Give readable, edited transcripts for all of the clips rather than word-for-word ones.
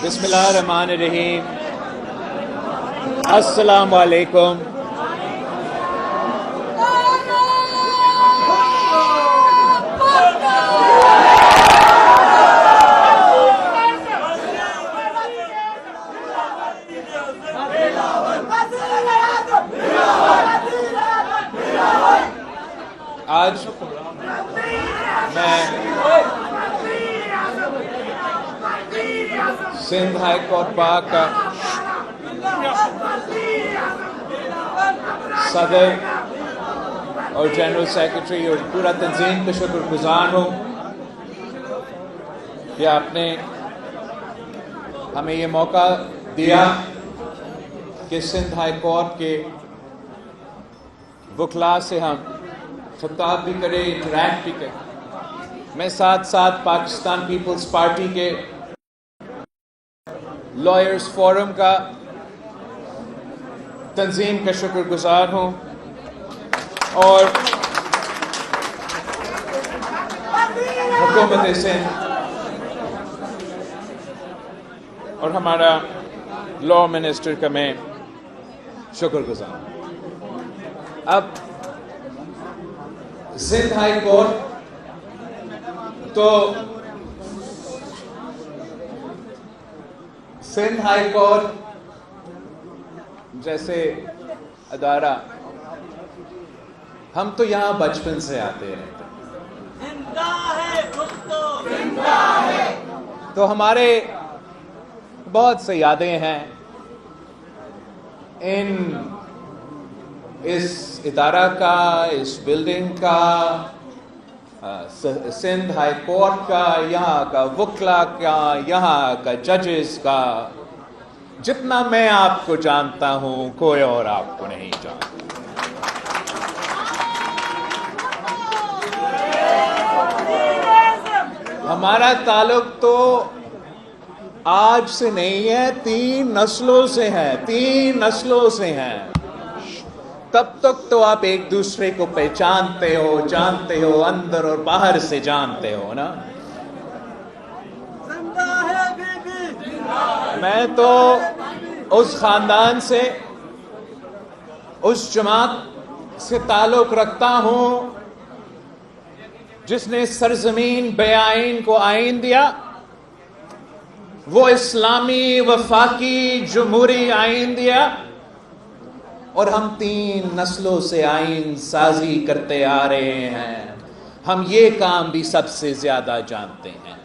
بسم اللہ الرحمن الرحیم. السلام علیکم. آج میں سندھ ہائی کورٹ پاک کا صدر اور جنرل سیکرٹری اور پورا تنظیم کا شکر گزار ہوں کہ آپ نے ہمیں یہ موقع دیا کہ سندھ ہائی کورٹ کے وکلاء سے ہم خطاب بھی کریں، انٹریکٹ بھی کریں. میں ساتھ ساتھ پاکستان پیپلز پارٹی کے لائرز فورم کا تنظیم کا شکر گزار ہوں اور حکومت سندھ اور ہمارا لا منسٹر کا میں شکر گزار ہوں. اب سندھ ہائی کورٹ تو سندھ ہائی کورٹ جیسے ادارہ ہم تو یہاں بچپن سے آتے رہتے تو ہمارے بہت سے یادیں ہیں اس ادارہ کا، اس بلڈنگ کا، سندھ ہائی کورٹ کا، یہاں کا وکلا کا، یہاں کا ججز کا. جتنا میں آپ کو جانتا ہوں کوئی اور آپ کو نہیں جانتا. ہمارا تعلق تو آج سے نہیں ہے، 3 نسلوں سے ہے، 3 نسلوں سے ہیں. تب تک تو آپ ایک دوسرے کو پہچانتے ہو اندر اور باہر سے جانتے ہو نا. میں تو اس خاندان سے، اس جماعت سے تعلق رکھتا ہوں جس نے سرزمین بے آئین کو آئین دیا. وہ اسلامی وفاقی جمہوری آئین دیا اور ہم 3 نسلوں سے آئین سازی کرتے آ رہے ہیں. ہم یہ کام بھی سب سے زیادہ جانتے ہیں.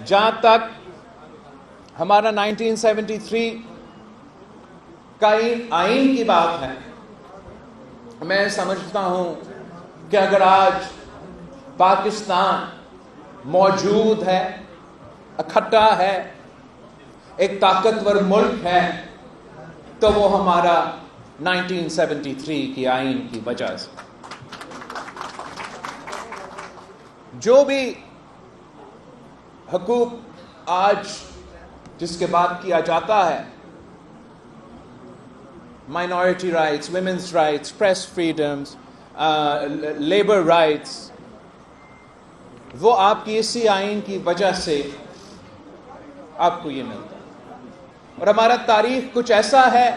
جہاں تک ہمارا 1973 کا آئین کی بات ہے، میں سمجھتا ہوں کہ اگر آج پاکستان موجود ہے، اکٹھا ہے، ایک طاقتور ملک ہے، تو وہ ہمارا 1973 کی آئین کی وجہ سے. جو بھی حقوق آج جس کے بات کیا جاتا ہے، minority rights, women's rights, press freedoms, labour rights, وہ آپ کی اسی آئین کی وجہ سے آپ کو یہ ملتا ہے. اور ہمارا تاریخ کچھ ایسا ہے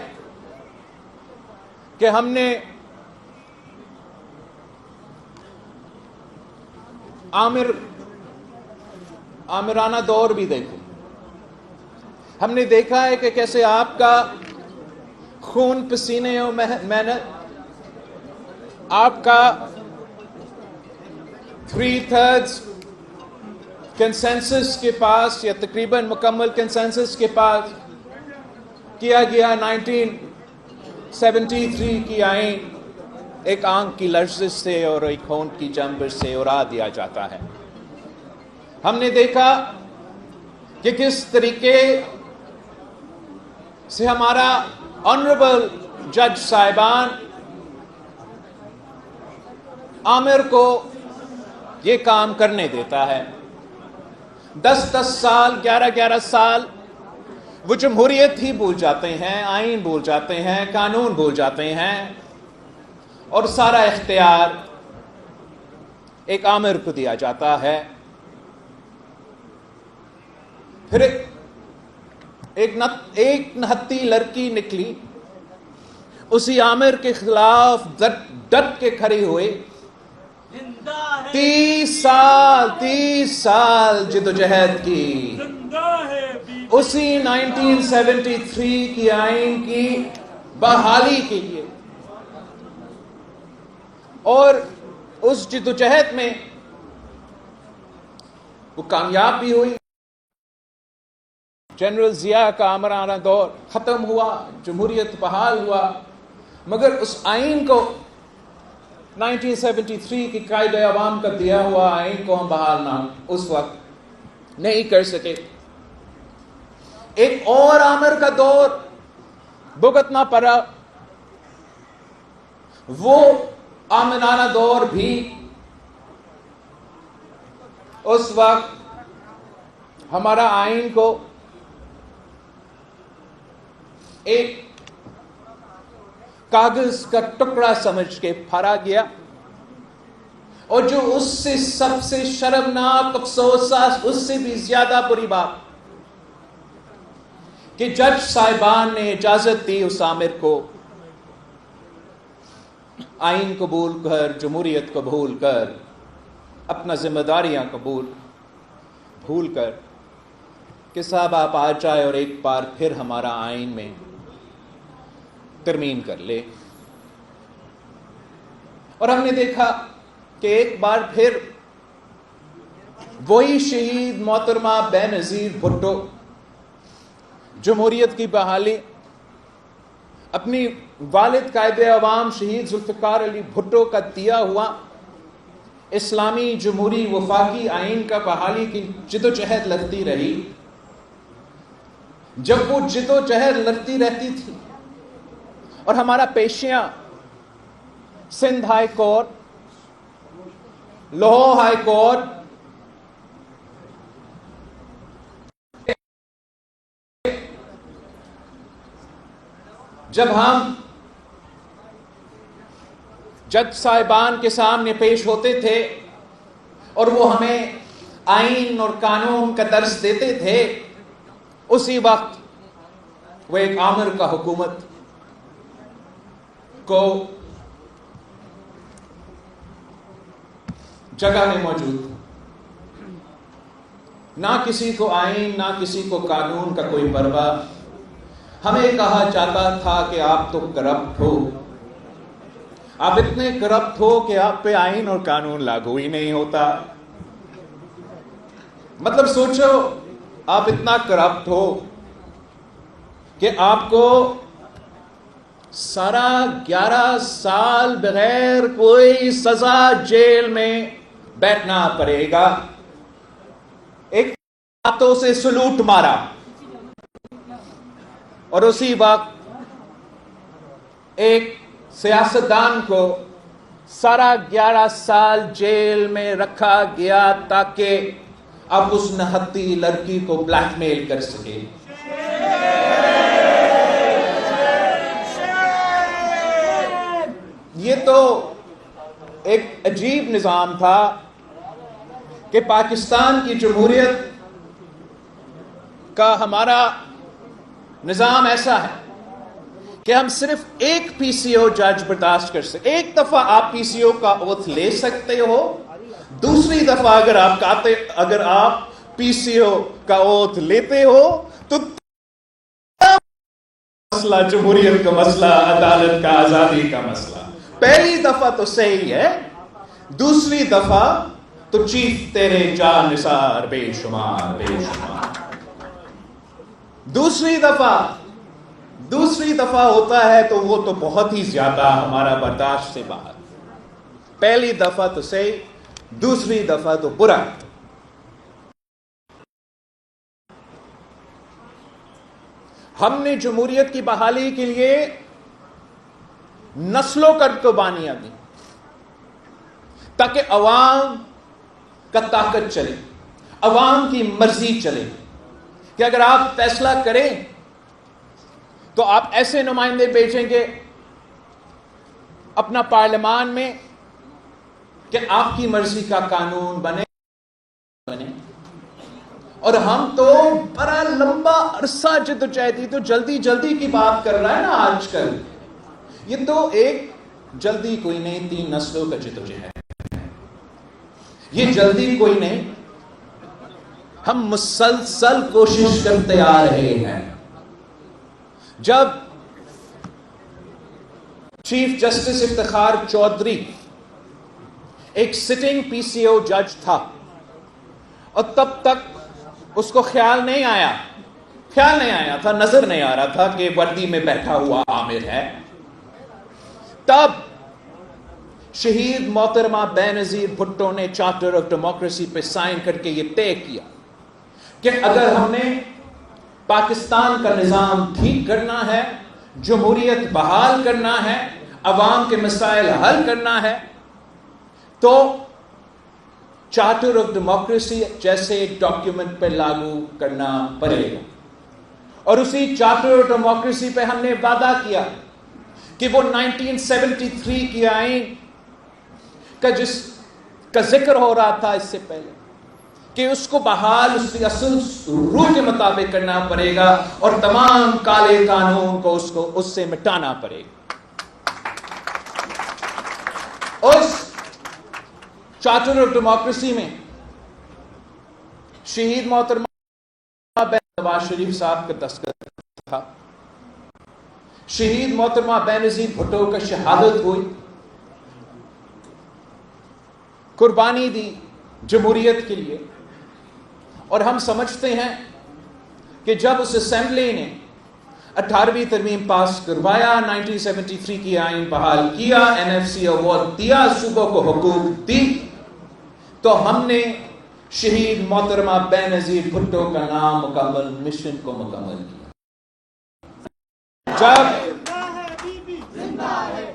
کہ ہم نے آمرانہ دور بھی دیکھے. ہم نے دیکھا ہے کہ کیسے آپ کا خون، پسینے اور محنت، آپ کا 3/3 کنسنسس کے پاس یا تقریباً مکمل کنسنسس کے پاس کیا گیا 1973 کی آئین ایک آنکھ کی لرزش سے اور ایک ہونٹ کی جنبش سے اڑا دیا جاتا ہے. ہم نے دیکھا کہ کس طریقے سے ہمارا آنریبل جج صاحبان عامر کو یہ کام کرنے دیتا ہے. 10 سال، 11 سال وہ جمہوریت ہی بھول جاتے ہیں، آئین بھول جاتے ہیں، قانون بھول جاتے ہیں، اور سارا اختیار ایک آمر کو دیا جاتا ہے. پھر ایک نہتی لڑکی نکلی، اسی عامر کے خلاف ڈٹ کے کھڑی ہوئی، 30 سال جدوجہد کی، اسی 1973 کی آئین کی بحالی کے لیے، اور اس جدوجہد میں وہ کامیاب بھی ہوئی۔ جنرل ضیاء کا آمرانہ دور ختم ہوا، جمہوریت بحال ہوا، مگر اس آئین کو 1973 کی قائد عوام کا دیا ہوا آئین کو ہم بحال نہ اس وقت نہیں کر سکے۔ ایک اور آمر کا دور بھگتنا پڑا، وہ آمرانہ دور بھی اس وقت ہمارا آئین کو ایک کاغذ کا ٹکڑا سمجھ کے پھاڑا گیا، اور جو اس سے سب سے شرمناک افسوس، اس سے بھی زیادہ بری بات، کہ جج صاحبان نے اجازت دی اس آمر کو آئین قبول کر، جمہوریت قبول کر، اپنا ذمہ داریاں بھول کر کہ صاحب آپ آ جائے اور ایک بار پھر ہمارا آئین میں ترمیم کر لے۔ اور ہم نے دیکھا کہ ایک بار پھر وہی شہید محترمہ بے نظیر بھٹو، جمہوریت کی بحالی، اپنی والد قائد عوام شہید ذوالفقار علی بھٹو کا دیا ہوا اسلامی جمہوری وفاقی آئین کا بحالی کی جدوجہد لڑتی رہی۔ جب وہ جدوجہد لڑتی رہتی تھی اور ہمارا پیشیاں Sindh high court, Lahore high court, جب ہم جج صاحبان کے سامنے پیش ہوتے تھے اور وہ ہمیں آئین اور قانون کا درس دیتے تھے، اسی وقت وہ ایک آمر کا حکومت کو جگہ میں موجود تھا۔ نہ کسی کو آئین، نہ کسی کو قانون کا کوئی پرواہ۔ ہمیں کہا جاتا تھا کہ آپ تو کرپٹ ہو، آپ اتنے کرپٹ ہو کہ آپ پہ آئین اور قانون لاگو ہی نہیں ہوتا۔ مطلب سوچو، آپ اتنا کرپٹ ہو کہ آپ کو 11 سال بغیر کوئی سزا جیل میں بیٹھنا پڑے گا۔ ایک ہاتھوں سے سلوٹ مارا، اور اسی وقت ایک سیاستدان کو 11 سال جیل میں رکھا گیا تاکہ اب اس نہتی لڑکی کو بلیک میل کر سکے۔ یہ تو ایک عجیب نظام تھا کہ پاکستان کی جمہوریت کا ہمارا نظام ایسا ہے کہ ہم صرف ایک پی سی او جج برداشت کر سکتے۔ ایک دفعہ آپ پی سی او کا اوتھ لے سکتے ہو، دوسری دفعہ اگر آپ پی سی او کا اوتھ لیتے ہو تو مسئلہ جمہوریت کا مسئلہ، عدالت کا، آزادی کا مسئلہ۔ پہلی دفعہ تو صحیح ہے، دوسری دفعہ تو چیف تیرے جان نثار بے شمار بے شمار۔ دوسری دفعہ ہوتا ہے تو وہ تو بہت ہی زیادہ ہمارا برداشت سے باہر۔ پہلی دفعہ تو صحیح، دوسری دفعہ تو برا۔ ہم نے جمہوریت کی بحالی کے لیے نسلوں کا قربانیاں دی تاکہ عوام کا طاقت چلے، عوام کی مرضی چلے، کہ اگر آپ فیصلہ کریں تو آپ ایسے نمائندے بھیجیں گے اپنا پارلیمان میں کہ آپ کی مرضی کا قانون بنے، اور ہم تو بڑا لمبا عرصہ جدوجہد، تو جلدی جلدی کی بات کر رہا ہے نا آج کل. یہ تو ایک جلدی کوئی نہیں، 3 نسلوں کا جدوجہد. یہ جلدی کوئی نہیں، ہم مسلسل کوشش کرتے آ رہے ہیں. جب چیف جسٹس افتخار چودھری ایک سٹنگ پی سی او جج تھا، اور تب تک اس کو خیال نہیں آیا تھا، نظر نہیں آ رہا تھا کہ وردی میں بیٹھا ہوا عامر ہے. تب شہید محترمہ بے نظیر بھٹو نے چارٹر آف ڈیموکریسی پہ سائن کر کے یہ طے کیا کہ اگر ہم نے پاکستان کا نظام ٹھیک کرنا ہے، جمہوریت بحال کرنا ہے، عوام کے مسائل حل کرنا ہے، تو چارٹر آف ڈیموکریسی جیسے ڈاکیومنٹ پہ لاگو کرنا پڑے گا. اور اسی چارٹر آف ڈیموکریسی پہ ہم نے وعدہ کیا کہ وہ 1973 کی آئین جس کا ذکر ہو رہا تھا اس سے پہلے، کہ اس کو بحال اس کی اصل روح کے مطابق کرنا پڑے گا، اور تمام کالے قانون کو اس سے مٹانا پڑے گا. اس چارٹر آف ڈیموکریسی میں شہید محترمہ نواز شریف صاحب کا دستخط تھا. شہید محترمہ بے نظیر بھٹو کا شہادت ہوئی، قربانی دی جمہوریت کے لیے. اور ہم سمجھتے ہیں کہ جب اس اسمبلی نے 18ویں ترمیم پاس کروایا، 1973 کی آئین بحال کیا، این ایف سی ایوارڈ دیا، صوبوں کو حقوق دی، تو ہم نے شہید محترمہ بے نظیر بھٹو کا نام مکمل مشن کو مکمل کیا.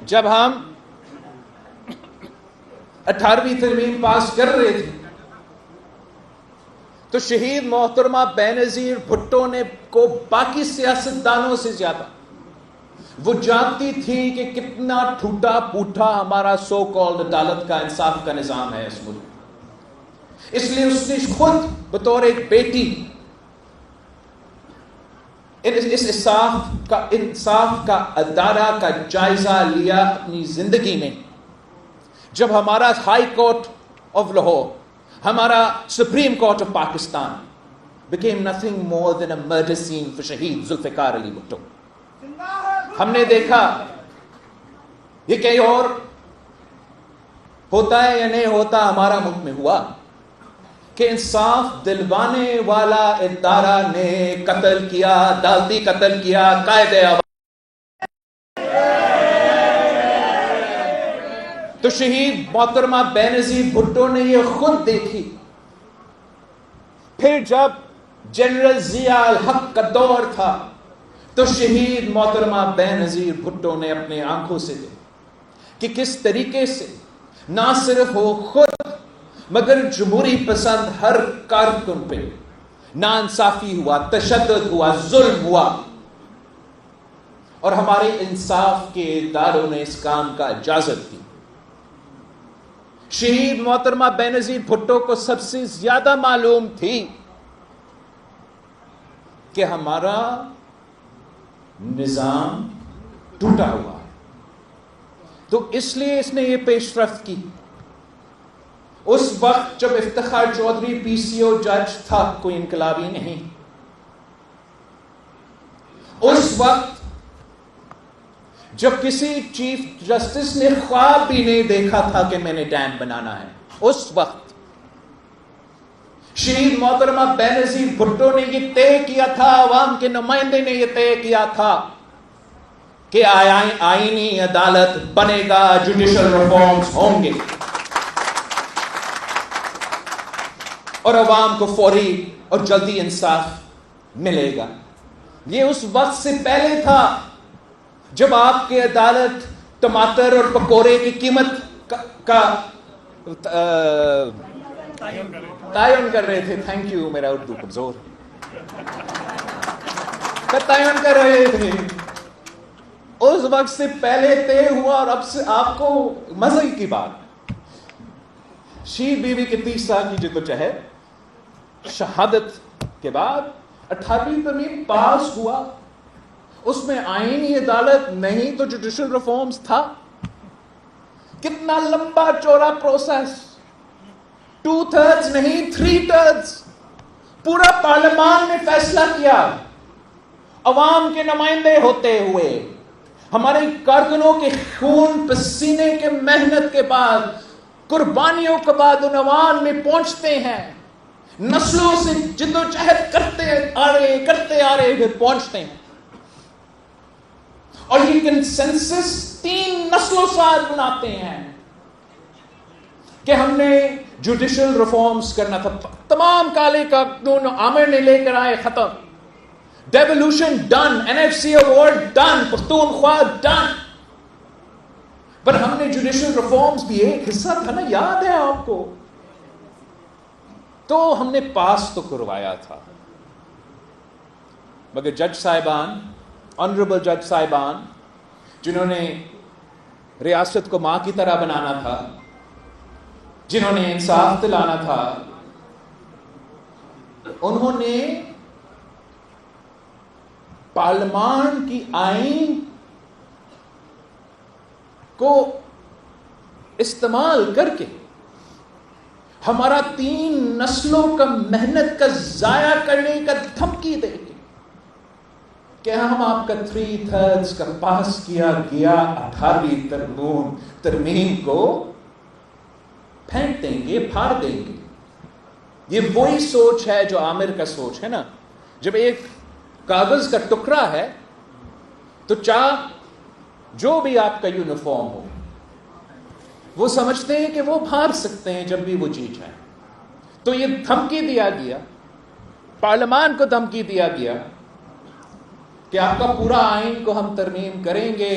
جب ہم 18ویں ترمیم پاس کر رہے تھے تو شہید محترمہ بے نظیر بھٹو نے کو باقی سیاستدانوں سے زیادہ وہ جانتی تھی کہ کتنا ٹوٹا پوٹا ہمارا سو کالڈ عدالت کا، انصاف کا نظام ہے اس ملک. اس لیے اس نے خود بطور ایک بیٹی اس انصاف کا ادارہ کا جائزہ لیا اپنی زندگی میں. جب ہمارا ہائی کورٹ آف لاہور، ہمارا supreme court of Pakistan became nothing more than a murder scene for شہید ذوالفقار علی بھٹو. ہم نے دیکھا یہ کہیں اور ہوتا ہے یا نہیں ہوتا، ہمارا ملک میں ہوا کہ انصاف دلوانے والا ادارہ نے قتل کیا، عدالتی قتل کیا قائد اعظم. تو شہید محترمہ بے نظیر بھٹو نے یہ خود دیکھی. پھر جب جنرل ضیاء الحق کا دور تھا تو شہید محترمہ بے نظیر بھٹو نے اپنے آنکھوں سے دیکھا کہ کس طریقے سے نہ صرف وہ خود مگر جمہوری پسند ہر کارکن پہ ناانصافی ہوا، تشدد ہوا، ظلم ہوا، اور ہمارے انصاف کے اداروں نے اس کام کا اجازت دی. شہید محترمہ بے نظیر بھٹو کو سب سے زیادہ معلوم تھی کہ ہمارا نظام ٹوٹا ہوا ہے، تو اس لیے اس نے یہ پیش رفت کی. اس وقت جب افتخار چودھری پی سی او جج تھا، کوئی انقلابی نہیں، اس وقت جب کسی چیف جسٹس نے خواب بھی نہیں دیکھا تھا کہ میں نے ڈیم بنانا ہے، اس وقت شہید محترمہ بے نظیر بھٹو نے یہ طے کیا تھا، عوام کے نمائندے نے یہ طے کیا تھا کہ آئینی عدالت بنے گا، جوڈیشل ریفارمز ہوں گے اور عوام کو فوری اور جلدی انصاف ملے گا. یہ اس وقت سے پہلے تھا جب آپ کے عدالت ٹماٹر اور پکوڑے کی قیمت کا تعین کر رہے تھے. تھینک یو، میرا اردو کمزور کا تعین کر رہے تھے. اس وقت سے پہلے طے ہوا، اور اب سے آپ کو مزے کی بات، شہید بیوی کے 30 سال کی جدوجہد، شہادت کے بعد 18ویں ترمیم پاس ہوا. اس میں آئینی عدالت نہیں تو جوڈیشل ریفارمز تھا. کتنا لمبا چوڑا پروسیس, 2/3 نہیں 3/3 پورا پارلیمان نے فیصلہ کیا, عوام کے نمائندے ہوتے ہوئے, ہمارے کارکنوں کے خون پسینے کے محنت کے بعد, قربانیوں کے بعد ان عوام میں پہنچتے ہیں, نسلوں سے جدوجہد کرتے آ رہے پھر پہنچتے ہیں. اور یہ کنسنسس 3 نسلوں ساتھ بناتے ہیں کہ ہم نے جوڈیشل ریفارمز کرنا تھا. تمام کالے قانون عامر نے لے کر آئے, ختم. Devolution done, NFC award done, Pakhtunkhwa done. پر ہم نے جوڈیشل ریفارمز بھی ایک حصہ تھا نا, یاد ہے آپ کو, تو ہم نے پاس تو کروایا تھا. مگر جج صاحبان, آنریبل جج صاحبان, جنہوں نے ریاست کو ماں کی طرح بنانا تھا, جنہوں نے انصاف دلانا تھا, انہوں نے پارلیمان کی آئین کو استعمال کر کے ہمارا 3 نسلوں کا محنت کا ضائع کرنے کا دھمکی دے کے کہ ہم آپ کا 3/3 کا پاس کیا گیا 18ویں ترمیم کو پھینک دیں گے, پھاڑ دیں گے. یہ وہی سوچ ہے جو عامر کا سوچ ہے نا. جب ایک کاغذ کا ٹکڑا ہے تو جو بھی آپ کا یونیفارم ہو, وہ سمجھتے ہیں کہ وہ پھاڑ سکتے ہیں جب بھی وہ چیز ہے. تو یہ دھمکی دیا گیا, پارلیمان کو دھمکی دیا گیا کہ آپ کا پورا آئین کو ہم ترمیم کریں گے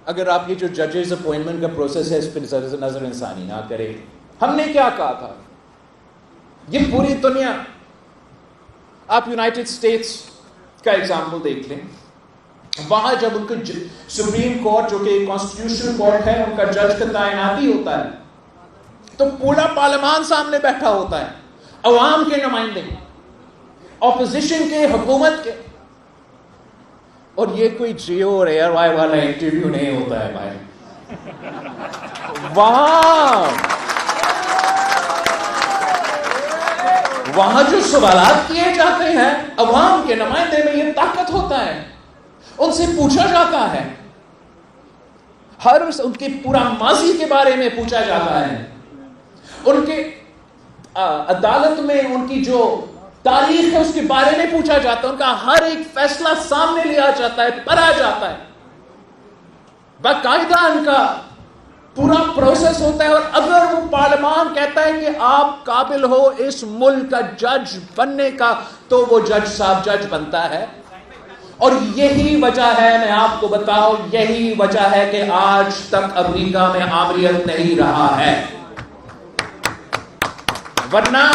اگر آپ یہ جو ججز اپوائنٹمنٹ کا پروسیس ہے اس پہ نظر انسانی نہ کرے. ہم نے کیا کہا تھا, یہ پوری دنیا, آپ یونائٹڈ اسٹیٹس کا ایگزامپل دیکھ لیں, وہاں جب ان کا سپریم کورٹ جو کہ کانسٹیٹیوشنل کورٹ ہے, ان کا جج کا تعیناتی ہوتا ہے تو پورا پارلیمان سامنے بیٹھا ہوتا ہے, عوام کے نمائندے, اپوزیشن کے, حکومت کے. اور یہ کوئی جیو اور ایئر وائی والا انٹرویو نہیں ہوتا ہے بھائی. وہاں جو سوالات کیے جاتے ہیں عوام کے نمائندے میں, یہ طاقت ہوتا ہے. ان سے پوچھا جاتا ہے, ان کے پورا ماضی کے بارے میں پوچھا جاتا ہے, ان کے عدالت میں ان کی جو تاریخ ہے اس کے بارے میں پوچھا جاتا ہے, ان کا ہر ایک فیصلہ سامنے لیا جاتا ہے, پڑھا جاتا ہے, باقاعدہ ان کا پورا پروسیس ہوتا ہے. اور اگر وہ پارلیمان کہتا ہے کہ آپ قابل ہو اس ملک کا جج بننے کا, تو وہ جج صاحب جج بنتا ہے. اور یہی وجہ ہے, میں آپ کو بتاؤں, یہی وجہ ہے کہ آج تک امریکہ میں آمریت نہیں رہا ہے, ورنہ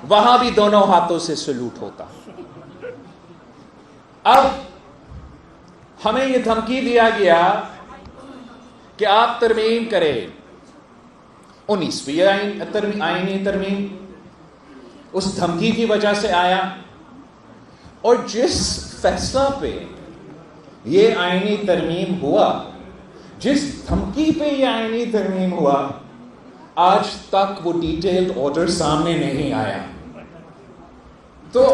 وہاں بھی دونوں ہاتھوں سے سلوٹ ہوتا. اب ہمیں یہ دھمکی دیا گیا کہ آپ ترمیم کریں 19ویں آئینی ترمیم, اس دھمکی کی وجہ سے آیا. اور جس فیصلہ پہ یہ آئینی ترمیم ہوا, جس دھمکی پہ یہ آئینی ترمیم ہوا, آج تک وہ ڈیٹیلڈ آرڈر سامنے نہیں آیا. تو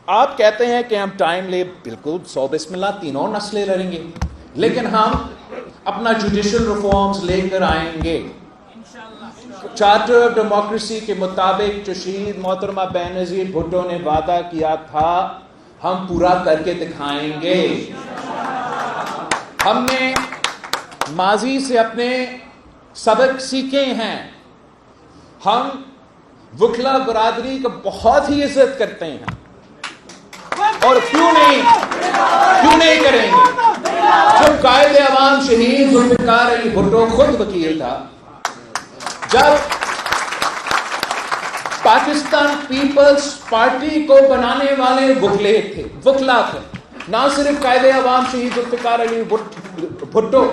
آپ کہتے ہیں کہ ہم ٹائم لے, بالکل 100 بسم اللہ, 3 نسلیں لڑیں گے, لیکن ہم اپنا جوڈیشل ریفارمز لے کر آئیں گے. چارٹر آف ڈیموکریسی کے مطابق جو شہید محترمہ بینظیر بھٹو نے وعدہ کیا تھا, ہم پورا کر کے دکھائیں گے. ہم نے ماضی سے اپنے سبق سیکھے ہیں. ہم وکلا برادری کا بہت ہی عزت کرتے ہیں, اور کیوں نہیں کریں گے. جب قائد عوام شہید ذوالفقار علی بھٹو خود وکیل تھا, جب پاکستان پیپلز پارٹی کو بنانے والے وکلا تھے, نہ صرف قائد عوام شہید ذوالفقار علی بھٹو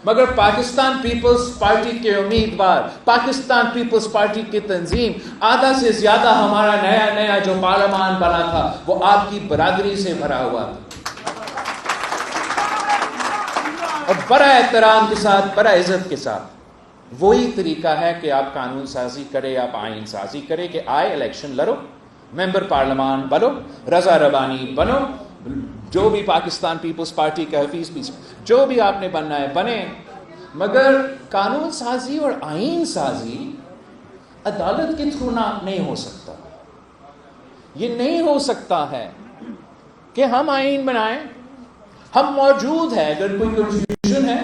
مگر پاکستان پیپلز پارٹی کے امیدوار، پاکستان پیپلز پارٹی کی تنظیم، آدھا سے زیادہ ہمارا نیا جو پارلیمان بنا تھا وہ آپ کی برادری سے بھرا ہوا تھا. اور بڑا احترام کے ساتھ، بڑا عزت کے ساتھ وہی طریقہ ہے کہ آپ قانون سازی کرے، آپ آئین سازی کرے، کہ آئے الیکشن لڑو، ممبر پارلیمان بنو، رضا ربانی بنو، جو بھی پاکستان پیپلز پارٹی کا حفیظ بھی، جو بھی آپ نے بننا ہے بنے. مگر قانون سازی اور آئین سازی عدالت کے تھرو نہیں ہو سکتا. یہ نہیں ہو سکتا ہے کہ ہم آئین بنائیں، ہم موجود ہیں، اگر کوئی کنفیوژن ہے،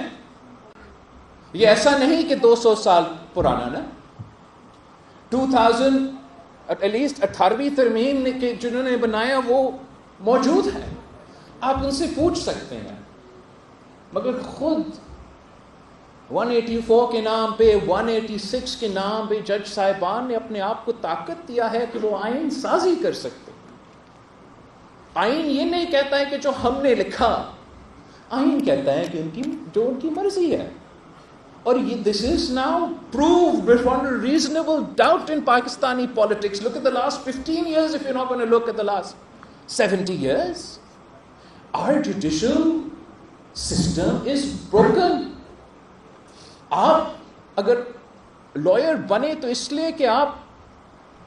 یہ ایسا نہیں کہ 200 سال پرانا نا، 2000 ایٹ لیسٹ 18ویں ترمیم کے جنہوں نے بنایا وہ موجود ہے، آپ ان سے پوچھ سکتے ہیں. مگر خود 184 کے نام پہ، 186 کے نام پہ جج صاحبان نے اپنے آپ کو طاقت دیا ہے کہ وہ آئین سازی کر سکتے. آئین یہ نہیں کہتا ہے کہ جو ہم نے لکھا، آئین کہتا ہے کہ جو ان کی مرضی ہے. اور یہ this is now proved beyond a reasonable doubt in Pakistani politics. Look at the last 15 years if you're not going to look at the last 70 years. Our judicial system is broken. آپ اگر lawyer بنے تو اس لیے کہ آپ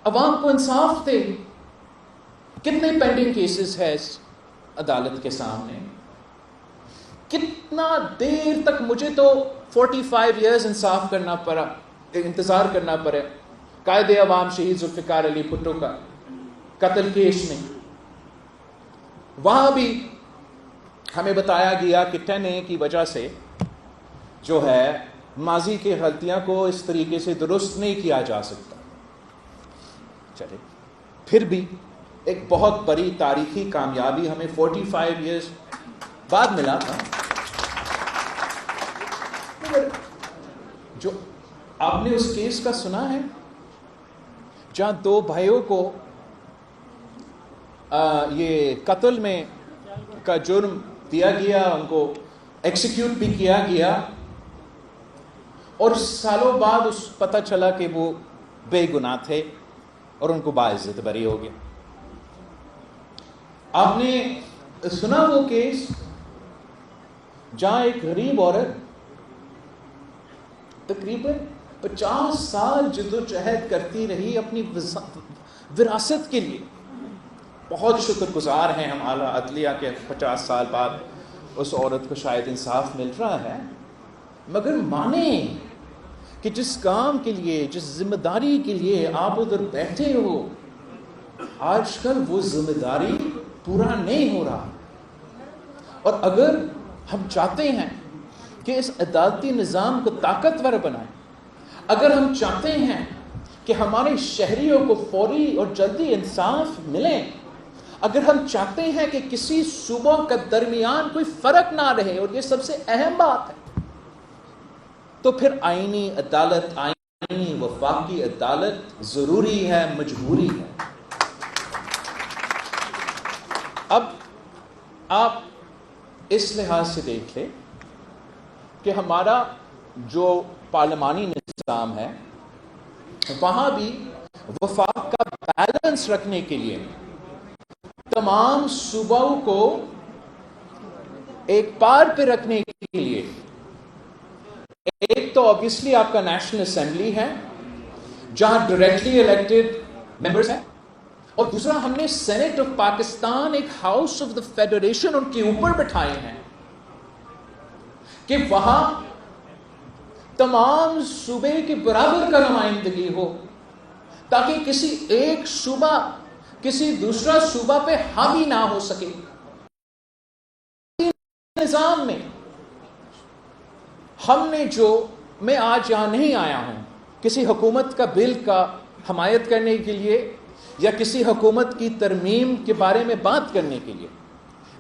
عوام کو انصاف دے. کتنے پینڈنگ کیسز ہے اس عدالت کے سامنے، کتنا دیر تک مجھے تو 45 ایئرز انصاف کرنا پڑا، انتظار کرنا پڑے. قائد عوام شہید ذوالفقار علی بھٹو کا قتل کیس میں وہاں بھی ہمیں بتایا گیا کہ 10A کی وجہ سے جو ہے ماضی کی غلطیاں کو اس طریقے سے درست نہیں کیا جا سکتا. چلے پھر بھی ایک بہت بڑی تاریخی کامیابی ہمیں 45 ایئرز بعد ملا تھا. جو آپ نے اس کیس کا سنا ہے جہاں 2 بھائیوں کو یہ قتل میں کا جرم دیا گیا، ان کو ایکسیکیوٹ بھی کیا گیا، اور سالوں بعد اس پتہ چلا کہ وہ بے گناہ تھے اور ان کو باعزت بری ہو گیا. آپ نے سنا وہ کیس جہاں ایک غریب عورت تقریباً 50 سال جدوجہد کرتی رہی اپنی وراثت کے لیے. بہت شکر گزار ہیں ہم اعلیٰ عدلیہ کے 50 سال بعد اس عورت کو شاید انصاف مل رہا ہے. مگر مانیں کہ جس کام کے لیے، جس ذمہ داری کے لیے آپ ادھر بیٹھے ہو، آج کل وہ ذمہ داری پورا نہیں ہو رہا. اور اگر ہم چاہتے ہیں کہ اس عدالتی نظام کو طاقتور بنائیں، اگر ہم چاہتے ہیں کہ ہمارے شہریوں کو فوری اور جلدی انصاف ملے، اگر ہم چاہتے ہیں کہ کسی صوبوں کا درمیان کوئی فرق نہ رہے، اور یہ سب سے اہم بات ہے، تو پھر آئینی عدالت، آئینی وفاقی عدالت ضروری ہے، مجبوری ہے. اب آپ اس لحاظ سے دیکھ لیں کہ ہمارا جو پارلیمانی نظام ہے وہاں بھی وفاق کا بیلنس رکھنے کے لیے تمام صوبوں کو ایک پار پہ رکھنے کے لیے ایک تو obviously آپ کا نیشنل اسمبلی ہے جہاں ڈائریکٹلی الیکٹڈ ممبرز ہیں، اور دوسرا ہم نے سینٹ آف پاکستان، ایک ہاؤس آف دا فیڈریشن ان کے اوپر بٹھائے ہیں کہ وہاں تمام صوبے کے برابر کا نمائندگی ہو، تاکہ کسی ایک صوبہ کسی دوسرا صوبہ پہ حاوی نہ ہو سکے. نظام میں ہم نے میں آج یہاں نہیں آیا ہوں کسی حکومت کا بل کا حمایت کرنے کے لیے یا کسی حکومت کی ترمیم کے بارے میں بات کرنے کے لیے.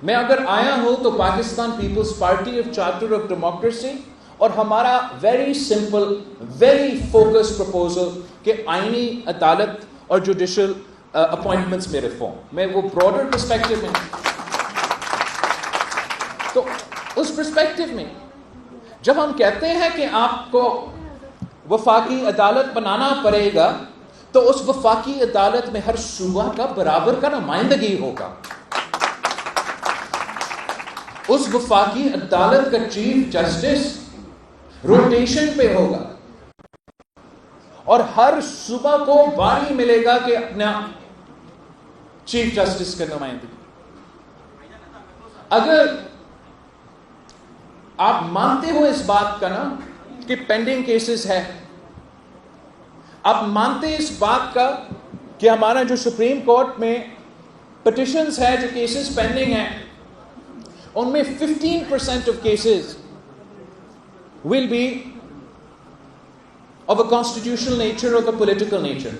میں اگر آیا ہوں تو Pakistan Peoples Party of charter of democracy اور ہمارا very simple, very focus proposal کہ آئینی عدالت اور جوڈیشل اپوائنٹمنٹس میں ریفارم، میں وہ براڈر پرسپیکٹو میں، تو اس پرسپیکٹو میں جب ہم کہتے ہیں کہ آپ کو وفاقی عدالت بنانا پڑے گا تو اس وفاقی عدالت میں ہر صوبہ کا برابر کا نمائندگی ہوگا. اس وفاقی عدالت کا چیف جسٹس روٹیشن پہ ہوگا اور ہر صوبہ کو باری ملے گا کہ اپنا چیف جسٹس کا نمائندگی. اگر آپ مانتے ہو اس بات کا نا کہ پینڈنگ کیسز ہے، آپ مانتے ہیں اس بات کا کہ ہمارا جو سپریم کورٹ میں پٹیشنز ہے، جو کیسز پینڈنگ ہیں، ان میں 15% of cases will be of a constitutional nature or the political nature,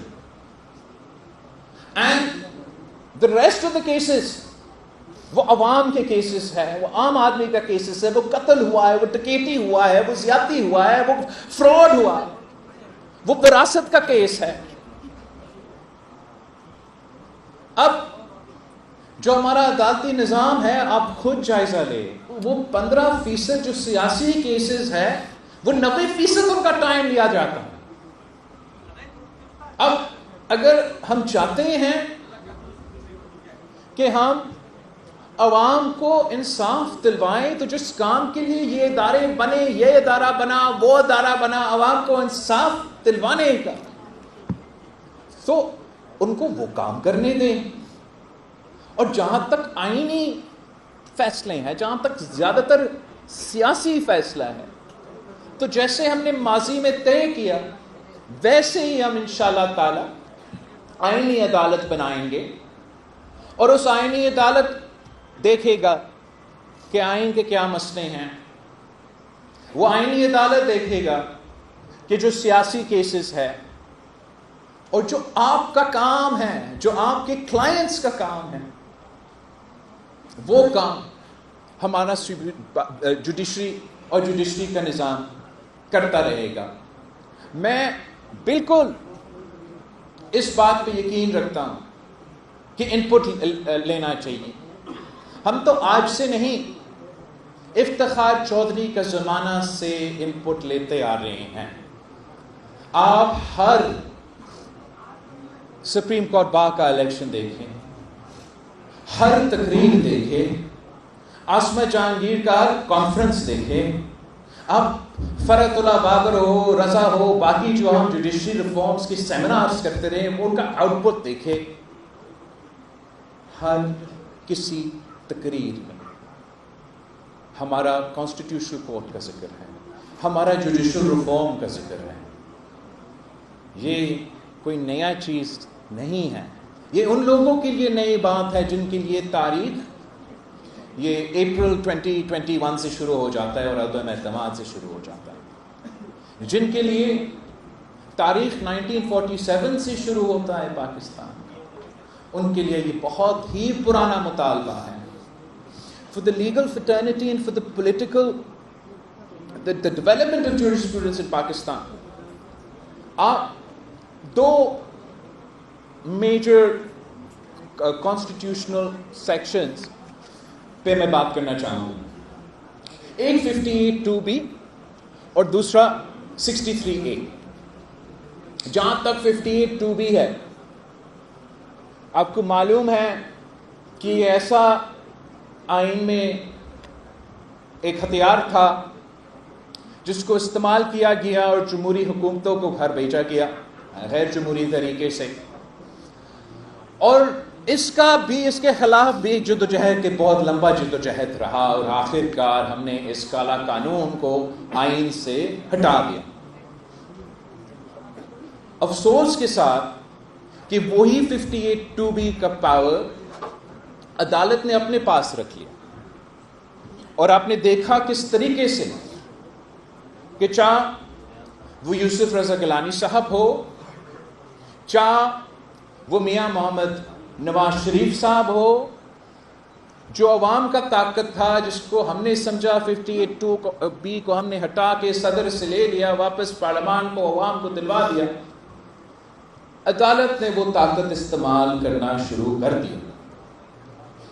and the rest of the cases وہ عوام کے کیسز ہے، وہ عام آدمی کا کیسز ہے، وہ قتل ہوا ہے، وہ ڈکیتی ہوا ہے، وہ زیادتی ہوا ہے، وہ فراڈ ہوا ہے، وہ وراثت کا کیس ہے. اب جو ہمارا عدالتی نظام ہے، آپ خود جائزہ لیں، وہ 15% جو سیاسی کیسز ہے وہ 90% ان کا ٹائم لیا جاتا ہے. اب اگر ہم چاہتے ہیں کہ ہم عوام کو انصاف دلوائیں تو جس کام کے لیے یہ ادارے بنے، یہ ادارہ بنا، وہ ادارہ بنا، عوام کو انصاف دلوانے کا، تو ان کو وہ کام کرنے دیں. اور جہاں تک آئینی فیصلے ہیں، جہاں تک زیادہ تر سیاسی فیصلہ ہے، تو جیسے ہم نے ماضی میں طے کیا ویسے ہی ہم انشاءاللہ تعالی آئینی عدالت بنائیں گے. اور اس آئینی عدالت دیکھے گا کہ آئین کے کیا مسئلے ہیں. وہ آئینی عدالت دیکھے گا کہ جو سیاسی کیسز ہے اور جو آپ کا کام ہے، جو آپ کے کلائنٹس کا کام ہے، وہ کام ہمارا جوڈیشری اور جوڈیشری کا نظام کرتا رہے گا. میں بالکل اس بات پہ یقین رکھتا ہوں کہ ان پٹ لینا چاہیے. ہم تو آج سے نہیں، افتخار چودھری کا زمانہ سے ان پٹ لیتے آ رہے ہیں. آپ ہر سپریم کورٹ بار کا الیکشن دیکھیں، ہر تقریر دیکھیں، عاصمہ جہانگیر کا کانفرنس دیکھیں، اب فرحت اللہ بابر ہو، رضا ہو، باقی جو ہم جوڈیشری ریفارمز کی سیمینارز کرتے رہے وہ ان کا آؤٹ پٹ دیکھیں. ہر کسی تقریر میں ہمارا کانسٹیٹیوشنل کورٹ کا ذکر ہے، ہمارا جوڈیشل ریفارم کا ذکر ہے. یہ کوئی نیا چیز نہیں ہے، یہ ان لوگوں کے لیے نئی بات ہے جن کے لیے تاریخ یہ اپریل 2021 سے شروع ہو جاتا ہے اور عدم اعتماد سے شروع ہو جاتا ہے، جن کے لیے تاریخ 1947 سے شروع ہوتا ہے پاکستان، ان کے لیے یہ بہت ہی پرانا مطالبہ ہے. For the legal fraternity and for the political, the development of jurisprudence in Pakistan, دو میجر constitutional sections پہ میں بات کرنا چاہوں گا. ایک 58(2)B اور دوسرا 63(A). جہاں تک 58(2)B ہے، آپ کو معلوم ہے کہ یہ ایسا آئین میں ایک ہتھیار تھا جس کو استعمال کیا گیا اور جمہوری حکومتوں کو گھر بھیجا گیا غیر جمہوری طریقے سے، اور اس کے خلاف بھی جدوجہد کے بہت لمبا جدوجہد رہا اور آخر کار ہم نے اس کالا قانون کو آئین سے ہٹا دیا. افسوس کے ساتھ کہ وہی 58(2)B کا پاور عدالت نے اپنے پاس رکھ لیا، اور آپ نے دیکھا کس طریقے سے کہ چاہے وہ یوسف رضا گیلانی صاحب ہو، چاہے وہ میاں محمد نواز شریف صاحب ہو، جو عوام کا طاقت تھا جس کو ہم نے سمجھا 58(2)B کو ہم نے ہٹا کے صدر سے لے لیا، واپس پارلیمان کو عوام کو دلوا دیا، عدالت نے وہ طاقت استعمال کرنا شروع کر دیا.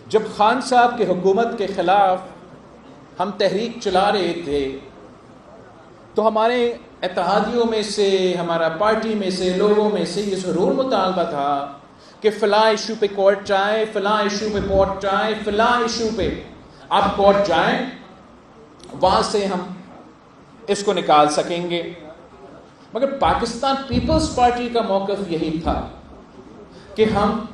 جب خان صاحب کی حکومت کے خلاف ہم تحریک چلا رہے تھے تو ہمارے اتحادیوں میں سے، ہمارا پارٹی میں سے، لوگوں میں سے یہ ضرور مطالبہ تھا کہ فلاں ایشو پہ کورٹ جائیں، فلاں ایشو پہ کورٹ جائیں، فلاں ایشو پہ آپ کورٹ جائیں، وہاں سے ہم اس کو نکال سکیں گے۔ مگر پاکستان پیپلز پارٹی کا موقف یہی تھا کہ ہم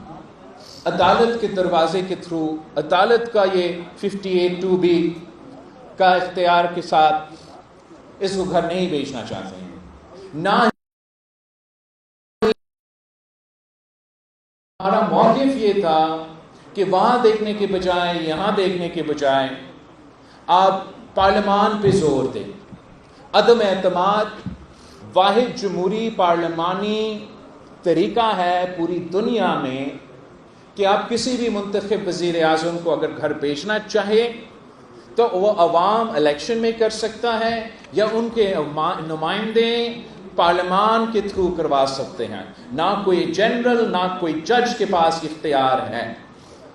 عدالت کے دروازے کے تھرو، عدالت کا یہ 58(2)B کا اختیار کے ساتھ اس کو گھر نہیں بیچنا چاہتے ہیں۔ نہ ہمارا موقف یہ تھا کہ وہاں دیکھنے کے بجائے، یہاں دیکھنے کے بجائے آپ پارلیمان پہ زور دیں۔ عدم اعتماد واحد جمہوری پارلیمانی طریقہ ہے پوری دنیا میں کہ آپ کسی بھی منتخب وزیر اعظم کو اگر گھر بھیجنا چاہے تو وہ عوام الیکشن میں کر سکتا ہے یا ان کے نمائندے پارلیمان کے تھرو کروا سکتے ہیں۔ نہ کوئی جنرل، نہ کوئی جج کے پاس اختیار ہے۔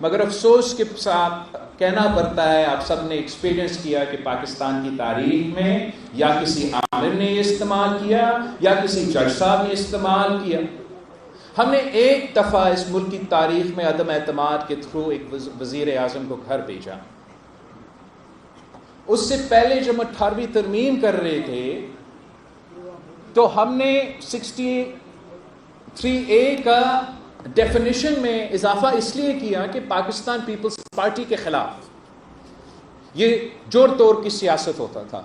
مگر افسوس کے ساتھ کہنا پڑتا ہے، آپ سب نے ایکسپیرینس کیا کہ پاکستان کی تاریخ میں یا کسی عامر نے یہ استعمال کیا یا کسی جج صاحب نے استعمال کیا۔ ہم نے ایک دفعہ اس ملک کی تاریخ میں عدم اعتماد کے تھرو ایک وزیر اعظم کو گھر بھیجا۔ اس سے پہلے جب 18ویں ترمیم کر رہے تھے تو ہم نے 63A کا ڈیفینیشن میں اضافہ اس لیے کیا کہ پاکستان پیپلز پارٹی کے خلاف یہ جوڑ توڑ کی سیاست ہوتا تھا،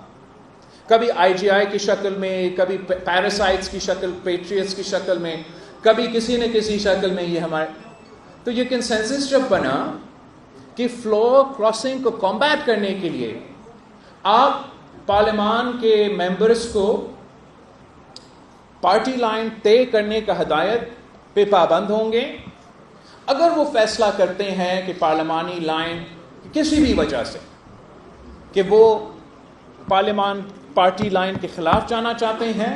کبھی IGI کی شکل میں، کبھی پیراسائٹس کی شکل، پیٹریٹس کی شکل میں، کبھی کسی نہ کسی شکل میں۔ یہ ہمارے تو یہ کنسنسس جب بنا کہ فلو کراسنگ کو کمبیٹ کرنے کے لیے آپ پارلیمان کے ممبرز کو پارٹی لائن طے کرنے کا ہدایت پہ پابند ہوں گے۔ اگر وہ فیصلہ کرتے ہیں کہ پارلیمانی لائن کسی بھی وجہ سے کہ وہ پارلیمان پارٹی لائن کے خلاف جانا چاہتے ہیں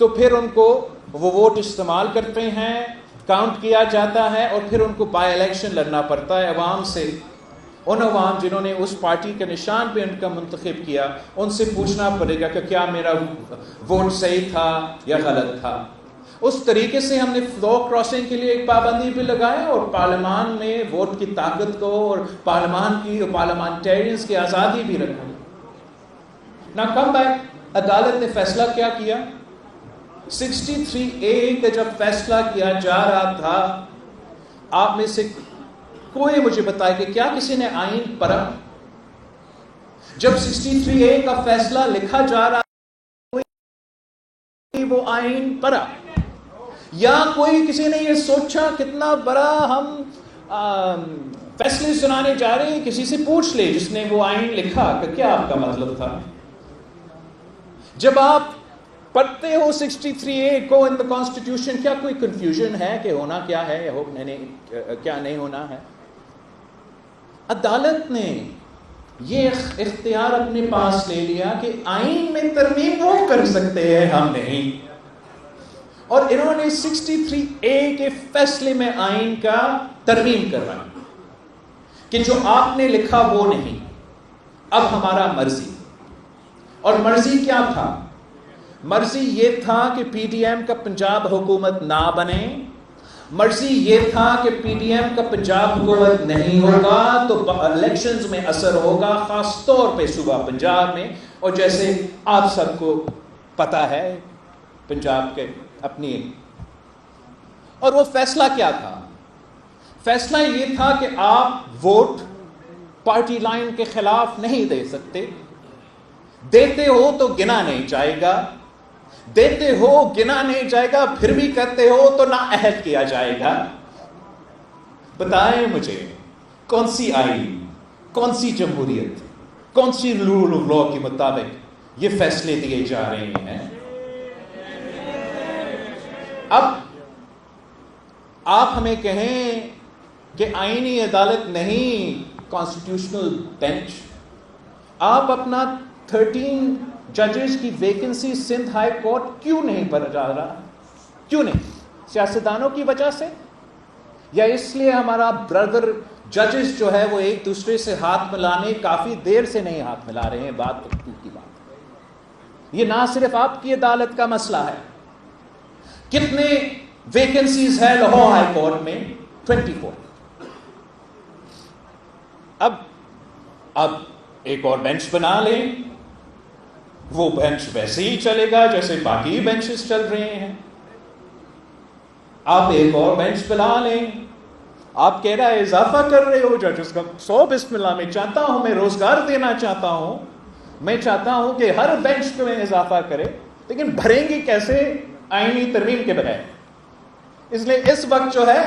تو پھر ان کو وہ ووٹ استعمال کرتے ہیں، کاؤنٹ کیا جاتا ہے اور پھر ان کو بائی الیکشن لڑنا پڑتا ہے عوام سے۔ ان عوام جنہوں نے اس پارٹی کے نشان پہ ان کا منتخب کیا، ان سے پوچھنا پڑے گا کہ کیا میرا ووٹ صحیح تھا یا غلط تھا۔ اس طریقے سے ہم نے فلو کراسنگ کے لیے ایک پابندی بھی لگایا اور پارلیمان میں ووٹ کی طاقت کو اور پارلیمان کی اور پارلیمانٹیرینز کی آزادی بھی رکھا۔ نہ کم بیک عدالت نے فیصلہ کیا کیا؟ 63A کا جب فیصلہ کیا جا رہا تھا، آپ میں سے کوئی مجھے بتائے کہ کیا کسی نے آئین پڑھا؟ جب 63A کا فیصلہ لکھا جا رہا کوئی وہ آئین پڑھا؟ یا کوئی کسی نے یہ سوچا کتنا بڑا ہم فیصلے سنانے جا رہے ہیں؟ کسی سے پوچھ لے جس نے وہ آئین لکھا کہ کیا آپ کا مطلب تھا۔ جب آپ پڑھتے ہو 63A کو ان دا کانسٹیٹیوشن، کیا کوئی کنفیوژن ہے کہ ہونا کیا ہے یا کیا نہیں ہونا ہے؟ عدالت نے یہ اختیار اپنے پاس لے لیا کہ آئین میں ترمیم وہ کر سکتے ہیں، ہم نہیں۔ اور انہوں نے 63A کے فیصلے میں آئین کا ترمیم کروایا کہ جو آپ نے لکھا وہ نہیں، اب ہمارا مرضی۔ اور مرضی کیا تھا؟ مرضی یہ تھا کہ PDM کا پنجاب حکومت نہ بنے، مرضی یہ تھا کہ PDM کا پنجاب حکومت نہیں ہوگا تو الیکشنز میں اثر ہوگا، خاص طور پہ صوبہ پنجاب میں۔ اور جیسے آپ سب کو پتہ ہے پنجاب کے اپنی، اور وہ فیصلہ کیا تھا؟ فیصلہ یہ تھا کہ آپ ووٹ پارٹی لائن کے خلاف نہیں دے سکتے، دیتے ہو تو گنا نہیں جائے گا، دیتے ہو گنا نہیں جائے گا، پھر بھی کرتے ہو تو نااہل کیا جائے گا۔ بتائیں مجھے کون سی آئین، کون سی جمہوریت، کون سی رول آف لا کے مطابق یہ فیصلے دیے جا رہے ہیں؟ اب آپ ہمیں کہیں کہ آئینی عدالت نہیں، کانسٹیٹیوشنل بینچ، آپ اپنا 13 ججز کی ویکنسی سندھ ہائی کورٹ کیوں نہیں بھر جا رہا؟ کیوں نہیں؟ سیاستدانوں کی وجہ سے، یا اس لیے ہمارا بردر ججز جو ہے وہ ایک دوسرے سے ہاتھ ملانے کافی دیر سے نہیں ہاتھ ملا رہے ہیں؟ بات تو کی بات۔ یہ نہ صرف آپ کی عدالت کا مسئلہ ہے. کتنے ویکنسیز ہے لاہور ہائی کورٹ میں؟ 24. اب ایک اور بینچ بنا لیں, وہ بینچ ویسے ہی چلے گا جیسے باقی بینچز چل رہے ہیں. آپ ایک اور بینچ بنا لیں. آپ کہہ رہا ہے اضافہ کر رہے ہو ججز کا. 100 بسم اللہ. میں چاہتا ہوں, میں روزگار دینا چاہتا ہوں, میں چاہتا ہوں کہ ہر بینچ کو میں اضافہ کرے, لیکن بھریں گی کیسے آئینی ترمیم کے بغیر؟ اس لیے اس وقت جو ہے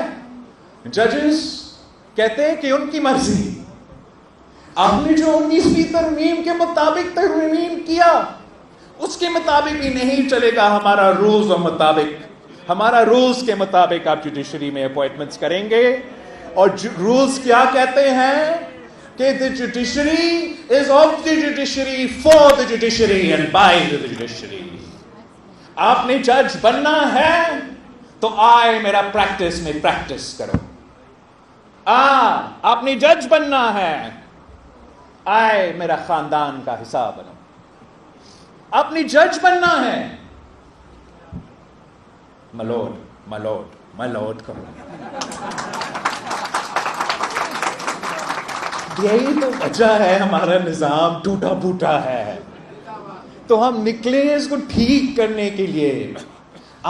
ججز کہتے ہیں کہ ان کی مرضی. آپ نے جو 19ویں ترمیم کے مطابق ترمیم کیا اس کے مطابق ہی نہیں چلے گا. ہمارا رولز و مطابق, ہمارا رولز کے مطابق آپ جوڈیشری میں اپوائنٹمنٹس کریں گے. اور رولز کیا کہتے ہیں کہ the judiciary is of the judiciary, for the judiciary and by the judiciary. آپ نے جج بننا ہے تو آئے میرا پریکٹس میں پریکٹس کرو. آپ نے جج بننا ہے, آئے میرا خاندان کا حصہ بنو. آپ نے جج بننا ہے, ملوٹ کرو. یہی تو وجہ ہے ہمارا نظام ٹوٹا پھوٹا ہے. تو ہم نکلے اس کو ٹھیک کرنے کے لیے.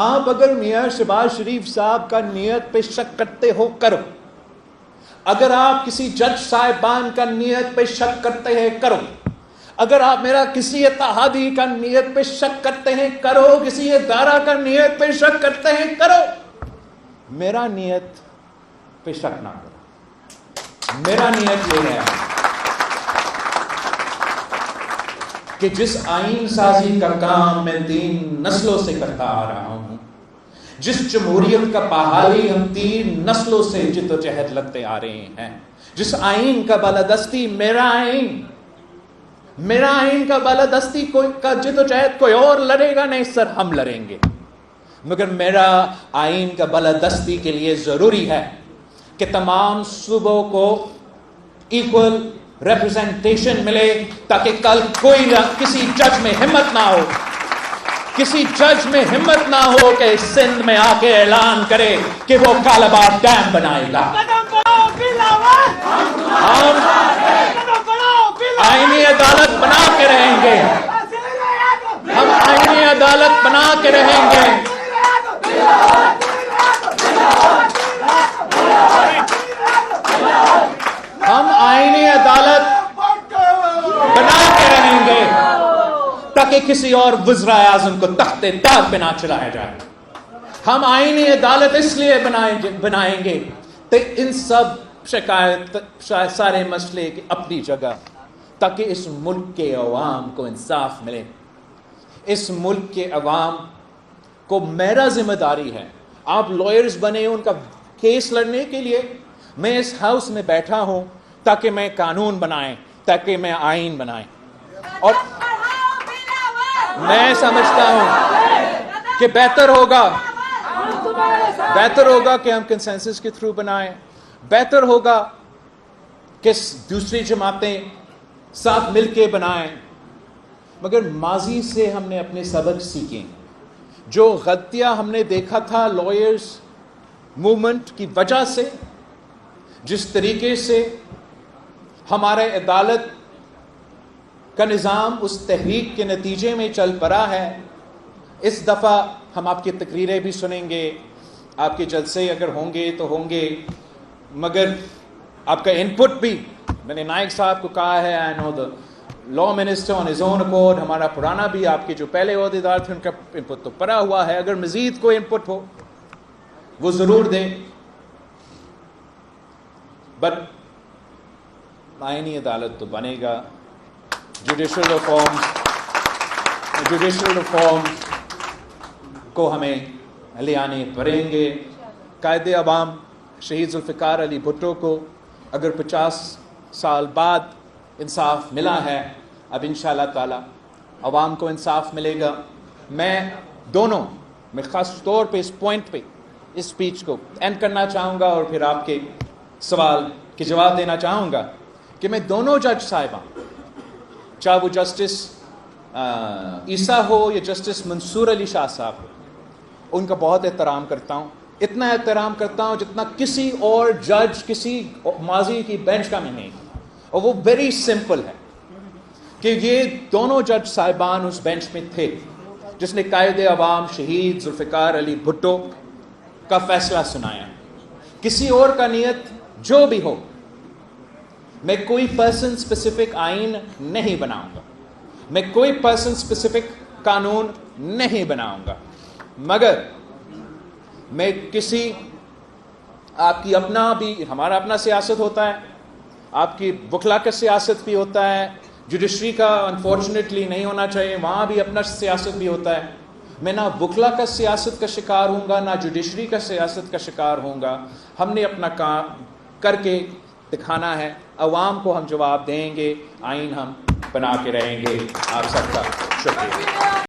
آپ اگر میاں شہباز شریف صاحب کا نیت پہ شک کرتے ہو کرو. اگر آپ کسی جج صاحبان کا نیت پہ شک کرتے ہیں کرو. اگر آپ میرا کسی اتحادی کا نیت پہ شک کرتے ہیں کرو. کسی ادارہ کا نیت پہ شک کرتے ہیں کرو. میرا نیت پہ شک نہ کرو. میرا نیت یہ ہے کہ جس آئین سازی کا کام میں 3 نسلوں سے کرتا آ رہا ہوں, جس جمہوریت کا بحالی ہم 3 نسلوں سے جد و جہد لگتے آ رہے ہیں, جس آئین کا بالادستی میرا آئین کا بالادستی کا جد و جہد کوئی اور لڑے گا نہیں سر, ہم لڑیں گے. مگر میرا آئین کا بالادستی کے لیے ضروری ہے کہ تمام صوبوں کو ایکول ریپرزنٹیشن ملے, تاکہ کل کوئی کسی جج میں ہمت نہ ہو کہ سندھ میں آ کے اعلان کرے کہ وہ کالاباغ ڈیم بنائے گا. ہم آئینی عدالت بنا کے رہیں گے. ہم آئینی عدالت بنا کے رہیں گے. ہم آئینی عدالت بنا کے رہیں گے تاکہ کسی اور وزرائے اعظم کو تخت تاج پہ نہ چلایا جائے. ہم آئینی عدالت اس لیے بنائیں گے کہ ان سب شکایت سارے مسئلے کی اپنی جگہ, تاکہ اس ملک کے عوام کو انصاف ملے. اس ملک کے عوام کو میرا ذمہ داری ہے. آپ لائرز بنے ان کا کیس لڑنے کے لیے. میں اس ہاؤس میں بیٹھا ہوں تاکہ میں قانون بنائیں, تاکہ میں آئین بنائیں. اور میں سمجھتا ہوں کہ بہتر ہوگا کہ ہم کنسنسس کے تھرو بنائیں. بہتر ہوگا کہ دوسری جماعتیں ساتھ مل کے بنائیں. مگر ماضی سے ہم نے اپنے سبق سیکھے. جو غلطیاں ہم نے دیکھا تھا لائرز موومنٹ کی وجہ سے, جس طریقے سے ہمارے عدالت کا نظام اس تحریک کے نتیجے میں چل پڑا ہے, اس دفعہ ہم آپ کی تقریریں بھی سنیں گے, آپ کے جلسے اگر ہوں گے تو ہوں گے, مگر آپ کا انپٹ بھی. میں نے نائک صاحب کو کہا ہے, I know the law minister on his own accord, ہمارا پرانا بھی آپ کے جو پہلے عہدیدار تھے ان کا انپٹ تو پڑا ہوا ہے. اگر مزید کوئی انپٹ ہو وہ ضرور دیں. بٹ آئینی عدالت تو بنے گا. جوڈیشل ریفارم کو ہمیں لے آنے پڑیں گے. قائد عوام شہید ذوالفقار علی بھٹو کو اگر 50 سال بعد انصاف ملا ہے, اب انشاءاللہ تعالی عوام کو انصاف ملے گا. میں خاص طور پہ اس پوائنٹ پہ اس سپیچ کو اینڈ کرنا چاہوں گا اور پھر آپ کے سوال کے جواب دینا چاہوں گا کہ میں دونوں جج صاحبان, چاہے وہ جسٹس عیسیٰ ہو یا جسٹس منصور علی شاہ صاحب ہو، ان کا بہت احترام کرتا ہوں، اتنا احترام کرتا ہوں جتنا کسی اور جج کسی ماضی کی بینچ کا میں نہیں. اور وہ ویری سمپل ہے کہ یہ دونوں جج صاحبان اس بینچ میں تھے جس نے قائد عوام شہید ذوالفقار علی بھٹو کا فیصلہ سنایا. کسی اور کا نیت جو بھی ہو، میں کوئی پرسن اسپیسیفک آئین نہیں بناؤں گا، میں کوئی پرسن اسپیسیفک قانون نہیں بناؤں گا، مگر میں کسی آپ کی اپنا بھی، ہمارا اپنا سیاست ہوتا ہے، آپ کی وکلا کا سیاست بھی ہوتا ہے، جوڈیشری کا انفارچونیٹلی نہیں ہونا چاہیے، وہاں بھی اپنا سیاست بھی ہوتا ہے. میں نہ وکلا کا سیاست کا شکار ہوں گا، نہ جوڈیشری کا سیاست کا شکار ہوں گا. ہم نے اپنا کام کر کے دکھانا ہے، عوام کو ہم جواب دیں گے، آئین ہم بنا کے رہیں گے. آپ سب کا شکریہ.